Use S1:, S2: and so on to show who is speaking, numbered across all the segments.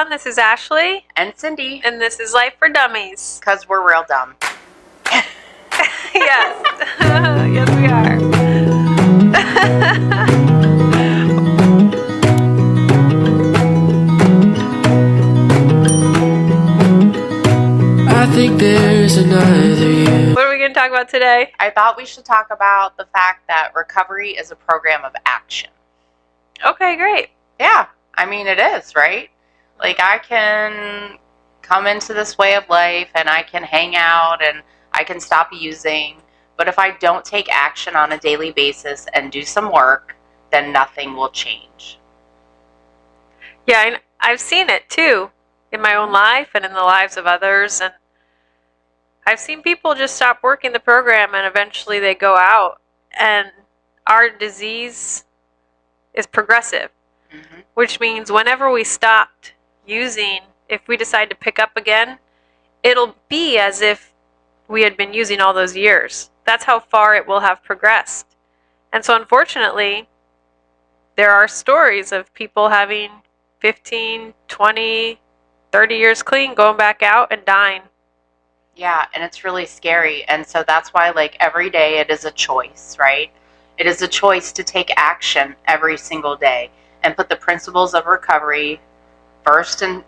S1: everyone. This is Ashley.
S2: And Cindy.
S1: And this is Life for Dummies.
S2: Because we're real dumb.
S1: Yes. Yes, we are.
S3: I think there's another you.
S1: What are we going to talk about today?
S2: I thought we should talk about the fact that recovery is a program of action.
S1: Okay, great.
S2: Yeah, I mean, it is, right? Like, I can come into this way of life and I can hang out and I can stop using. But if I don't take action on a daily basis and do some work, then nothing will change.
S1: Yeah, and I've seen it too in my own life and in the lives of others. And I've seen people just stop working the program and eventually they go out and our disease is progressive, which means whenever we stopped using, if we decide to pick up again, it'll be as if we had been using all those years. That's how far it will have progressed. And so unfortunately, there are stories of people having 15, 20, 30 years clean, going back out and dying.
S2: Yeah, and it's really scary. And so that's why, like, every day it is a choice, right? It is a choice to take action every single day and put the principles of recovery first and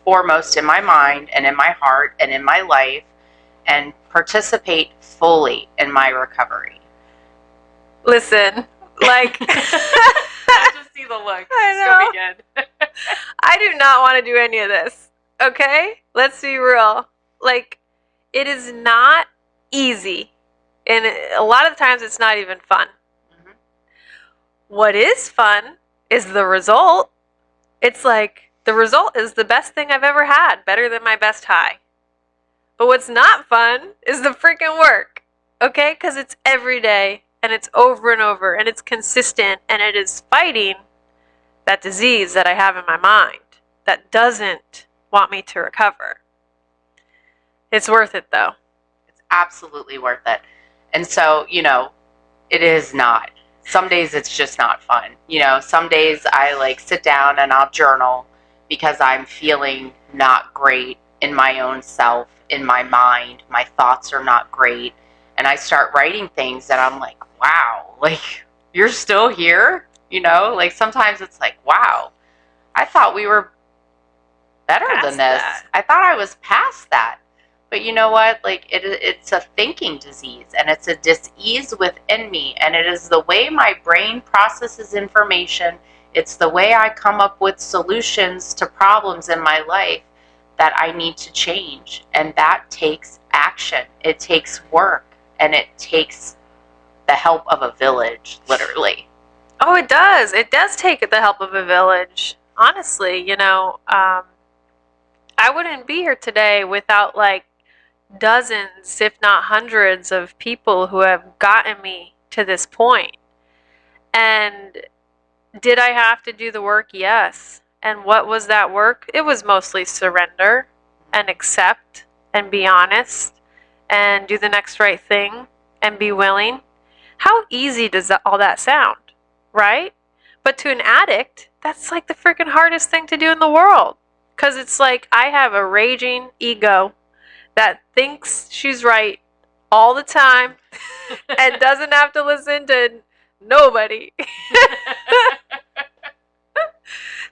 S2: foremost in my mind and in my heart and in my life, and participate fully in my recovery.
S1: Listen, like...
S2: I just see the look. It's going to be good.
S1: I do not want to do any of this, okay? Let's be real. Like, it is not easy. And a lot of times it's not even fun. Mm-hmm. What is fun is the result. It's like, the result is the best thing I've ever had, better than my best high. But what's not fun is the freaking work, okay? Because it's every day, and it's over and over, and it's consistent, and it is fighting that disease that I have in my mind that doesn't want me to recover. It's worth it, though.
S2: It's absolutely worth it. And so, it is not. Some days it's just not fun. Some days I sit down and I'll journal because I'm feeling not great in my own self, in my mind. My thoughts are not great. And I start writing things and I'm like, wow, you're still here? Sometimes it's like, wow, I thought we were better than this. I thought I was past that. But you know what? It's a thinking disease, and it's a dis-ease within me, and it is the way my brain processes information. It's the way I come up with solutions to problems in my life that I need to change, and that takes action. It takes work, and it takes the help of a village, literally.
S1: Oh, it does. It does take the help of a village. Honestly, I wouldn't be here today without dozens, if not hundreds, of people who have gotten me to this point. And did I have to do the work? Yes. And what was that work? It was mostly surrender and accept and be honest and do the next right thing and be willing. How easy does all that sound, right? But to an addict, that's the freaking hardest thing to do in the world. Because it's I have a raging ego that thinks she's right all the time and doesn't have to listen to nobody.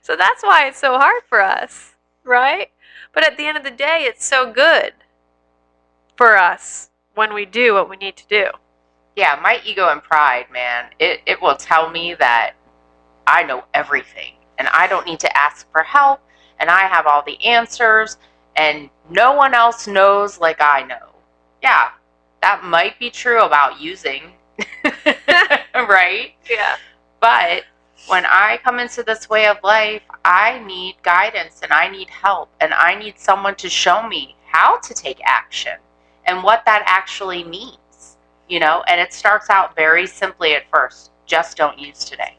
S1: So that's why it's so hard for us, right? But at the end of the day, it's so good for us when we do what we need to do.
S2: Yeah, my ego and pride, man, it will tell me that I know everything and I don't need to ask for help and I have all the answers and no one else knows like I know. Yeah, that might be true about using, right?
S1: Yeah.
S2: But when I come into this way of life, I need guidance and I need help and I need someone to show me how to take action and what that actually means, and it starts out very simply at first. Just don't use today.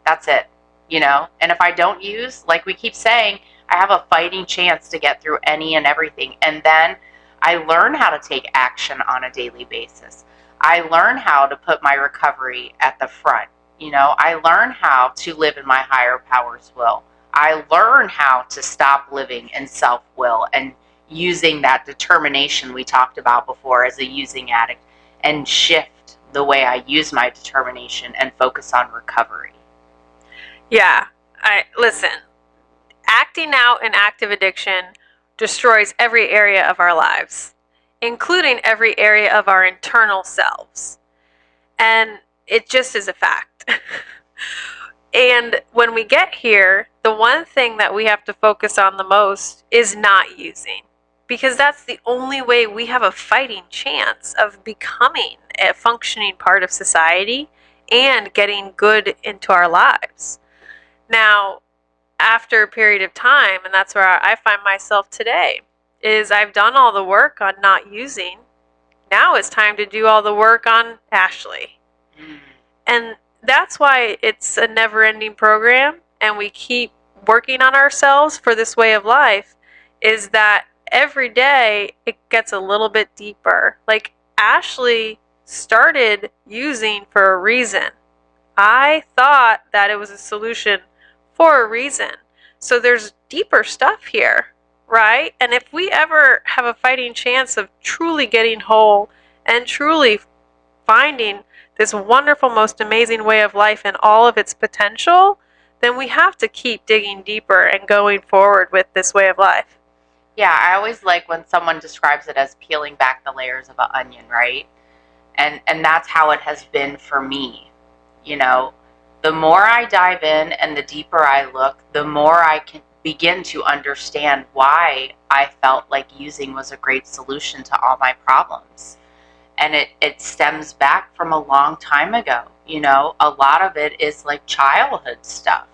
S2: That's it, and if I don't use, like we keep saying, I have a fighting chance to get through any and everything. And then I learn how to take action on a daily basis. I learn how to put my recovery at the front. I learn how to live in my higher power's will. I learn how to stop living in self-will and using that determination we talked about before as a using addict, and shift the way I use my determination and focus on recovery.
S1: Yeah, I listen. Acting out an active addiction destroys every area of our lives, including every area of our internal selves. And it just is a fact. And when we get here, the one thing that we have to focus on the most is not using. Because that's the only way we have a fighting chance of becoming a functioning part of society and getting good into our lives. Now, after a period of time, and that's where I find myself today, is I've done all the work on not using. Now it's time to do all the work on Ashley. And that's why it's a never-ending program, and we keep working on ourselves for this way of life, is that every day it gets a little bit deeper. Like, Ashley started using for a reason. I thought that it was a solution for a reason. So there's deeper stuff here, right? And if we ever have a fighting chance of truly getting whole and truly finding this wonderful, most amazing way of life and all of its potential, then we have to keep digging deeper and going forward with this way of life.
S2: Yeah, I always like when someone describes it as peeling back the layers of an onion, right? And that's how it has been for me. You know, the more I dive in and the deeper I look, the more I can begin to understand why I felt like using was a great solution to all my problems. And it stems back from a long time ago. You know, a lot of it is like childhood stuff,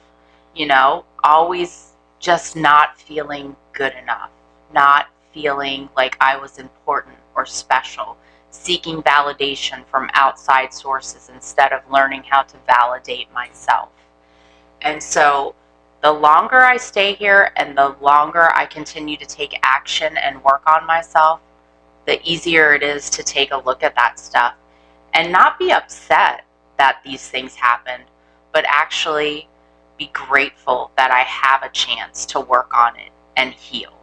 S2: you know, always just not feeling good enough, not feeling like I was important or special, seeking validation from outside sources instead of learning how to validate myself. And so the longer I stay here and the longer I continue to take action and work on myself, the easier it is to take a look at that stuff and not be upset that these things happened, but actually be grateful that I have a chance to work on it and heal.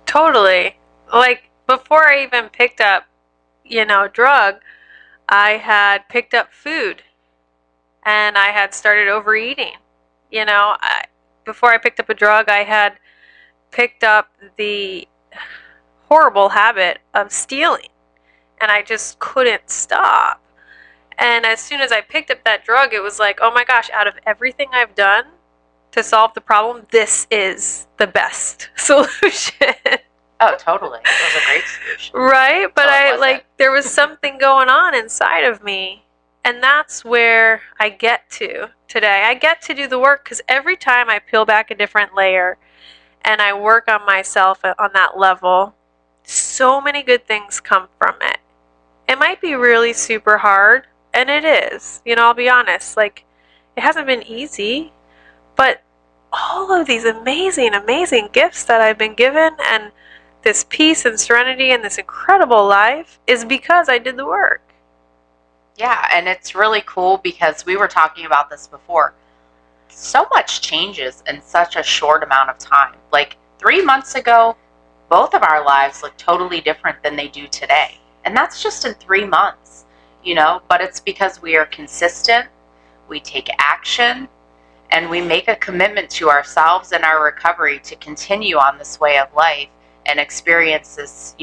S1: Totally. Like, before I even picked up, drug, I had picked up food and I had started overeating. Before I picked up a drug, I had picked up the horrible habit of stealing, and I just couldn't stop. And as soon as I picked up that drug, it was like, oh my gosh, out of everything I've done to solve the problem, this is the best solution.
S2: Oh, totally. It was a great solution.
S1: Right? But
S2: Oh,
S1: there was something going on inside of me. And that's where I get to today. I get to do the work because every time I peel back a different layer and I work on myself on that level, so many good things come from it. It might be really super hard, and it is. I'll be honest. Like, it hasn't been easy, but all of these amazing, amazing gifts that I've been given and this peace and serenity and this incredible life is because I did the work.
S2: Yeah, and it's really cool because we were talking about this before. So much changes in such a short amount of time. Like 3 months ago, both of our lives look totally different than they do today. And that's just in 3 months, but it's because we are consistent, we take action, and we make a commitment to ourselves and our recovery to continue on this way of life and experience this,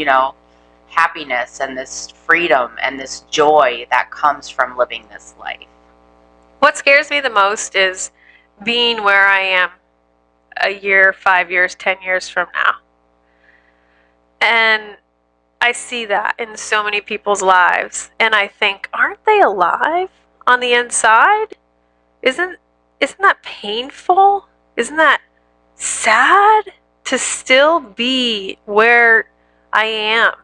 S2: happiness and this freedom and this joy that comes from living this life.
S1: What scares me the most is being where I am a year, 5 years, 10 years from now. And I see that in so many people's lives, and I think, aren't they alive on the inside? Isn't that painful? Isn't that sad to still be where I am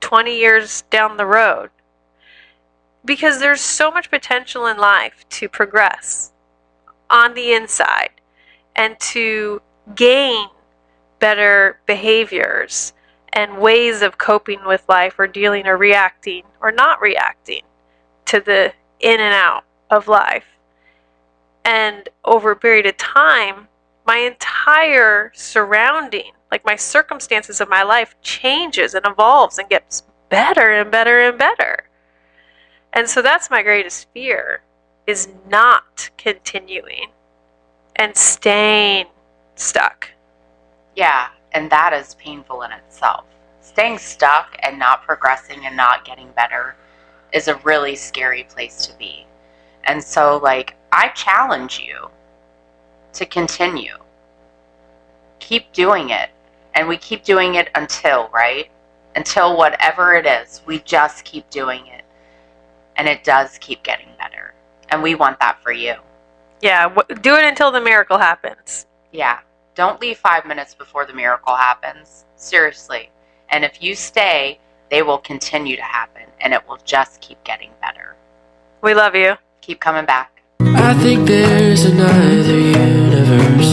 S1: 20 years down the road? Because there's so much potential in life to progress on the inside and to gain better behaviors and ways of coping with life or dealing or reacting or not reacting to the in and out of life. And over a period of time, my entire surrounding, like my circumstances of my life changes and evolves and gets better and better and better. And so that's my greatest fear, is not continuing and staying stuck.
S2: Yeah, and that is painful in itself. Staying stuck and not progressing and not getting better is a really scary place to be. And so, like, I challenge you to continue. Keep doing it. And we keep doing it until, right? Until whatever it is, we just keep doing it. And it does keep getting better. And we want that for you.
S1: Yeah, do it until the miracle happens.
S2: Yeah. Don't leave 5 minutes before the miracle happens. Seriously. And if you stay, they will continue to happen. And it will just keep getting better.
S1: We love you.
S2: Keep coming back.
S3: I think there's another universe.